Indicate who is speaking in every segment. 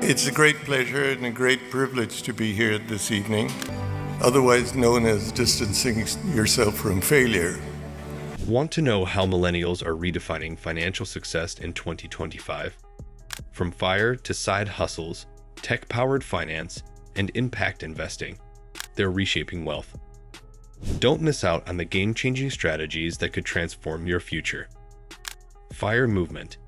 Speaker 1: It's a great pleasure and a great privilege to be here this evening, otherwise known as distancing yourself from failure.
Speaker 2: Want to know how millennials are redefining financial success in 2025? From FIRE to side hustles, tech-powered finance, and impact investing, they're reshaping wealth. Don't miss out on the game-changing strategies that could transform your future. FIRE movement.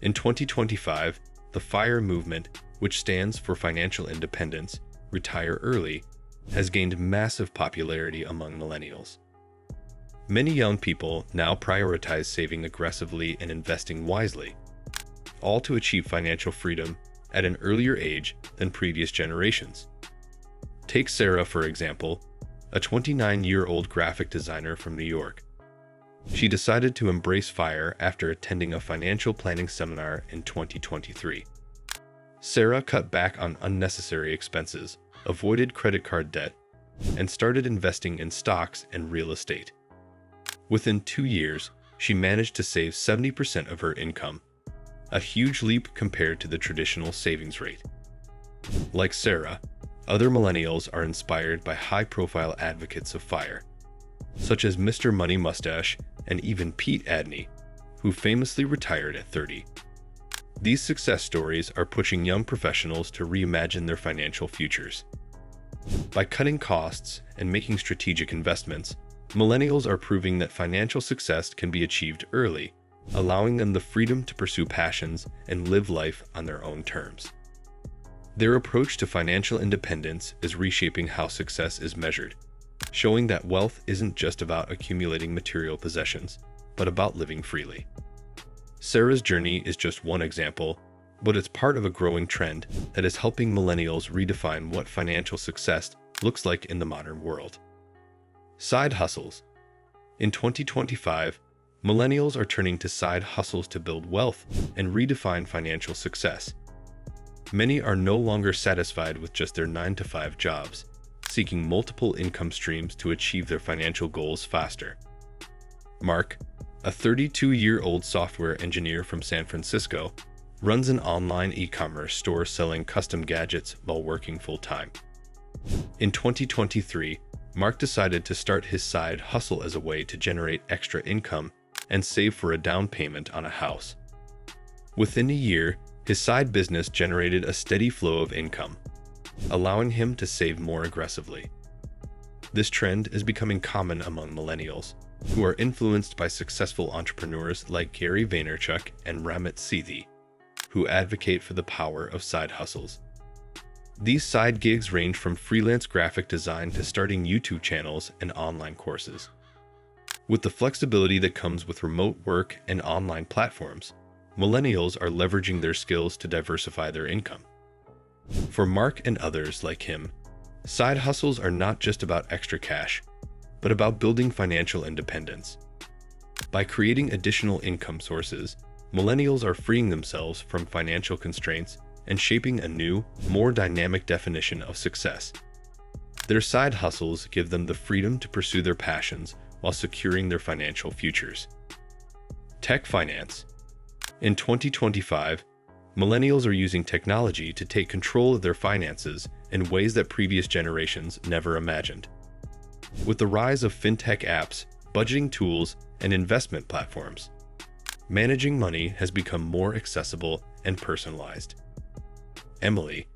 Speaker 2: In 2025, the FIRE movement, which stands for Financial Independence, Retire Early, has gained massive popularity among millennials. Many young people now prioritize saving aggressively and investing wisely, all to achieve financial freedom at an earlier age than previous generations. Take Sarah, for example, a 29-year-old graphic designer from New York. She decided to embrace FIRE after attending a financial planning seminar in 2023. Sarah cut back on unnecessary expenses, avoided credit card debt, and started investing in stocks and real estate. Within 2 years, she managed to save 70% of her income, a huge leap compared to the traditional savings rate. Like Sarah, other millennials are inspired by high-profile advocates of FIRE, such as Mr. Money Mustache and even Pete Adney, who famously retired at 30. These success stories are pushing young professionals to reimagine their financial futures. By cutting costs and making strategic investments, millennials are proving that financial success can be achieved early, allowing them the freedom to pursue passions and live life on their own terms. Their approach to financial independence is reshaping how success is measured, showing that wealth isn't just about accumulating material possessions, but about living freely. Sarah's journey is just one example, but it's part of a growing trend that is helping millennials redefine what financial success looks like in the modern world. Side hustles. In 2025, millennials are turning to side hustles to build wealth and redefine financial success. Many are no longer satisfied with just their 9-to-5 jobs, seeking multiple income streams to achieve their financial goals faster. Mark, a 32-year-old software engineer from San Francisco, runs an online e-commerce store selling custom gadgets while working full-time. In 2023, Mark decided to start his side hustle as a way to generate extra income and save for a down payment on a house. Within a year, his side business generated a steady flow of income, allowing him to save more aggressively. This trend is becoming common among millennials, who are influenced by successful entrepreneurs like Gary Vaynerchuk and Ramit Sethi, who advocate for the power of side hustles. These side gigs range from freelance graphic design to starting YouTube channels and online courses. With the flexibility that comes with remote work and online platforms, millennials are leveraging their skills to diversify their income. For Mark and others like him, side hustles are not just about extra cash, but about building financial independence. By creating additional income sources, millennials are freeing themselves from financial constraints and shaping a new, more dynamic definition of success. Their side hustles give them the freedom to pursue their passions while securing their financial futures. Tech finance. In 2025, millennials are using technology to take control of their finances in ways that previous generations never imagined. With the rise of fintech apps, budgeting tools, and investment platforms, managing money has become more accessible and personalized. Emily,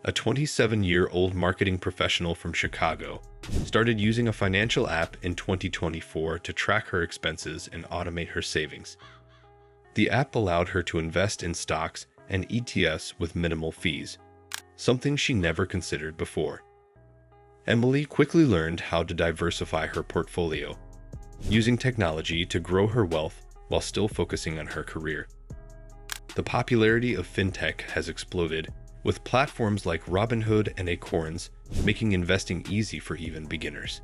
Speaker 2: a 27-year-old marketing professional from Chicago, started using a financial app in 2024 to track her expenses and automate her savings. The app allowed her to invest in stocks and ETFs with minimal fees, something she never considered before. Emily quickly learned how to diversify her portfolio, using technology to grow her wealth while still focusing on her career. The popularity of fintech has exploded, with platforms like Robinhood and Acorns making investing easy for even beginners.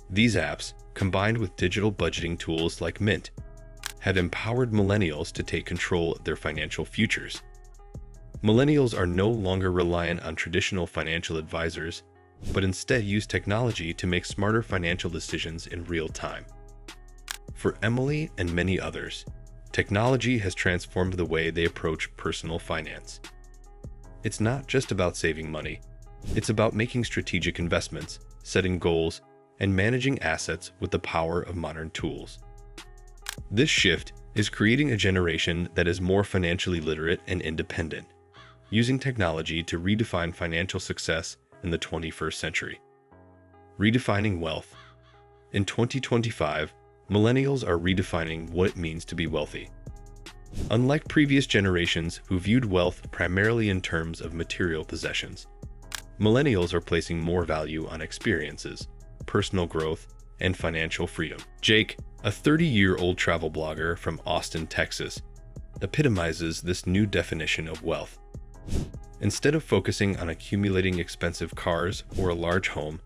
Speaker 2: These apps, combined with digital budgeting tools like Mint, have empowered millennials to take control of their financial futures. Millennials are no longer reliant on traditional financial advisors, but instead use technology to make smarter financial decisions in real time. For Emily and many others, technology has transformed the way they approach personal finance. It's not just about saving money. It's about making strategic investments, setting goals, and managing assets with the power of modern tools. This shift is creating a generation that is more financially literate and independent, using technology to redefine financial success in the 21st century. Redefining wealth. In 2025, millennials are redefining what it means to be wealthy. Unlike previous generations who viewed wealth primarily in terms of material possessions, millennials are placing more value on experiences, personal growth, and financial freedom. Jake, a 30-year-old travel blogger from Austin, Texas, epitomizes this new definition of wealth. Instead of focusing on accumulating expensive cars or a large home,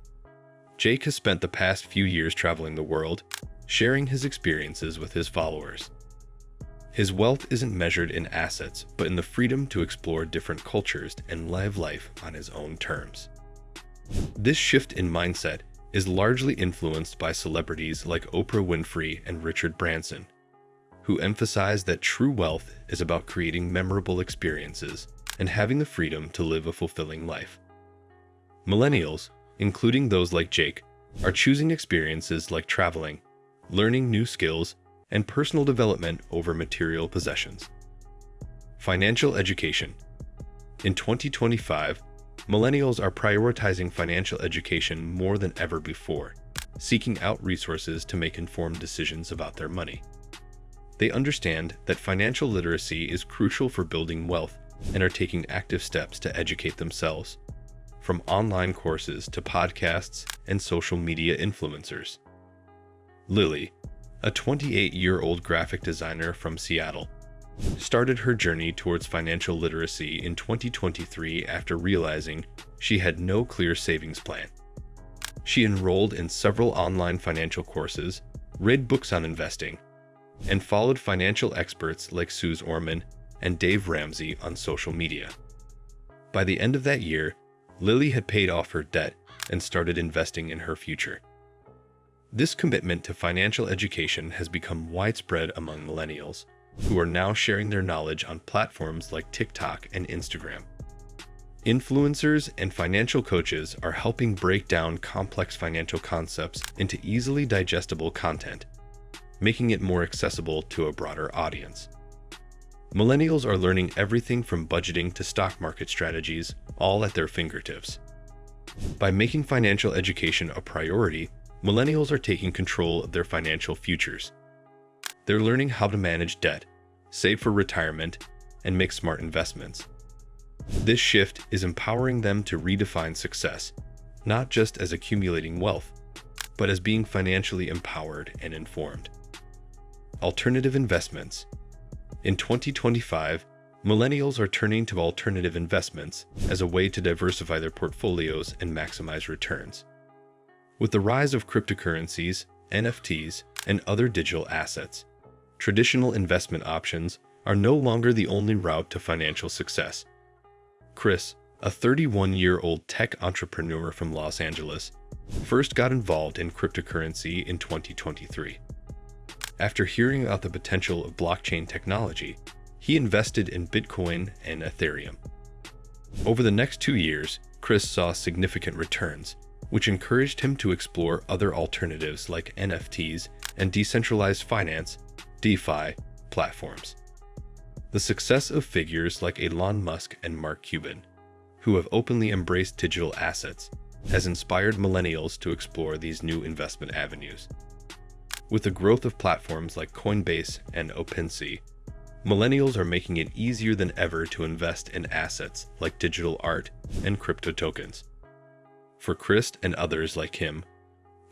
Speaker 2: Jake has spent the past few years traveling the world, sharing his experiences with his followers. His wealth isn't measured in assets, but in the freedom to explore different cultures and live life on his own terms. This shift in mindset is largely influenced by celebrities like Oprah Winfrey and Richard Branson, who emphasize that true wealth is about creating memorable experiences and having the freedom to live a fulfilling life. Millennials, including those like Jake, are choosing experiences like traveling, learning new skills, and personal development over material possessions. Financial education. In 2025, millennials are prioritizing financial education more than ever before, seeking out resources to make informed decisions about their money. They understand that financial literacy is crucial for building wealth and are taking active steps to educate themselves, from online courses to podcasts and social media influencers. Lily, a 28-year-old graphic designer from Seattle, started her journey towards financial literacy in 2023 after realizing she had no clear savings plan. She enrolled in several online financial courses, read books on investing, and followed financial experts like Suze Orman and Dave Ramsey on social media. By the end of that year, Lily had paid off her debt and started investing in her future. This commitment to financial education has become widespread among millennials, who are now sharing their knowledge on platforms like TikTok and Instagram. Influencers and financial coaches are helping break down complex financial concepts into easily digestible content, making it more accessible to a broader audience. Millennials are learning everything from budgeting to stock market strategies, all at their fingertips. By making financial education a priority, millennials are taking control of their financial futures. They're learning how to manage debt, save for retirement, and make smart investments. This shift is empowering them to redefine success, not just as accumulating wealth, but as being financially empowered and informed. Alternative investments. In 2025, millennials are turning to alternative investments as a way to diversify their portfolios and maximize returns. With the rise of cryptocurrencies, NFTs, and other digital assets, traditional investment options are no longer the only route to financial success. Chris, a 31-year-old tech entrepreneur from Los Angeles, first got involved in cryptocurrency in 2023. After hearing about the potential of blockchain technology, he invested in Bitcoin and Ethereum. Over the next 2 years, Chris saw significant returns, which encouraged him to explore other alternatives like NFTs and decentralized finance, DeFi, platforms. The success of figures like Elon Musk and Mark Cuban, who have openly embraced digital assets, has inspired millennials to explore these new investment avenues. With the growth of platforms like Coinbase and OpenSea, millennials are making it easier than ever to invest in assets like digital art and crypto tokens. For Chris and others like him,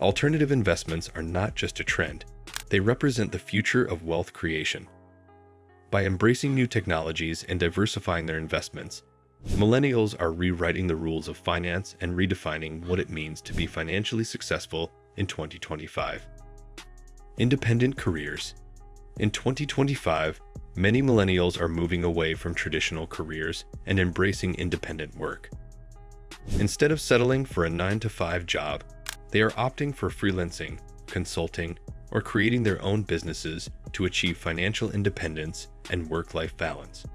Speaker 2: alternative investments are not just a trend, they represent the future of wealth creation. By embracing new technologies and diversifying their investments, millennials are rewriting the rules of finance and redefining what it means to be financially successful in 2025. Independent careers. In 2025, many millennials are moving away from traditional careers and embracing independent work. Instead of settling for a 9-to-5 job, they are opting for freelancing, consulting, or creating their own businesses to achieve financial independence and work-life balance.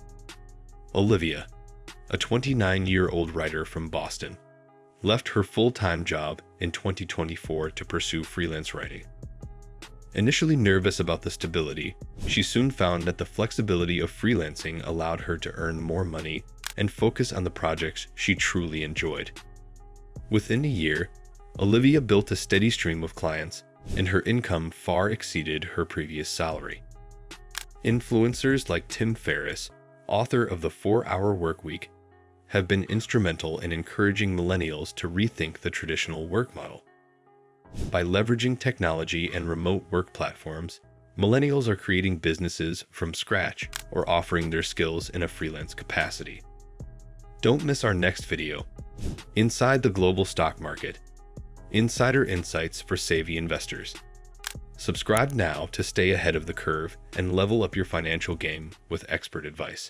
Speaker 2: Olivia, a 29-year-old writer from Boston, left her full-time job in 2024 to pursue freelance writing. Initially nervous about the stability, she soon found that the flexibility of freelancing allowed her to earn more money and focus on the projects she truly enjoyed. Within a year, Olivia built a steady stream of clients, and her income far exceeded her previous salary. Influencers like Tim Ferriss, author of The 4-Hour Workweek, have been instrumental in encouraging millennials to rethink the traditional work model. By leveraging technology and remote work platforms, millennials are creating businesses from scratch or offering their skills in a freelance capacity. Don't miss our next video, Inside the Global Stock Market, Insider Insights for Savvy Investors. Subscribe now to stay ahead of the curve and level up your financial game with expert advice.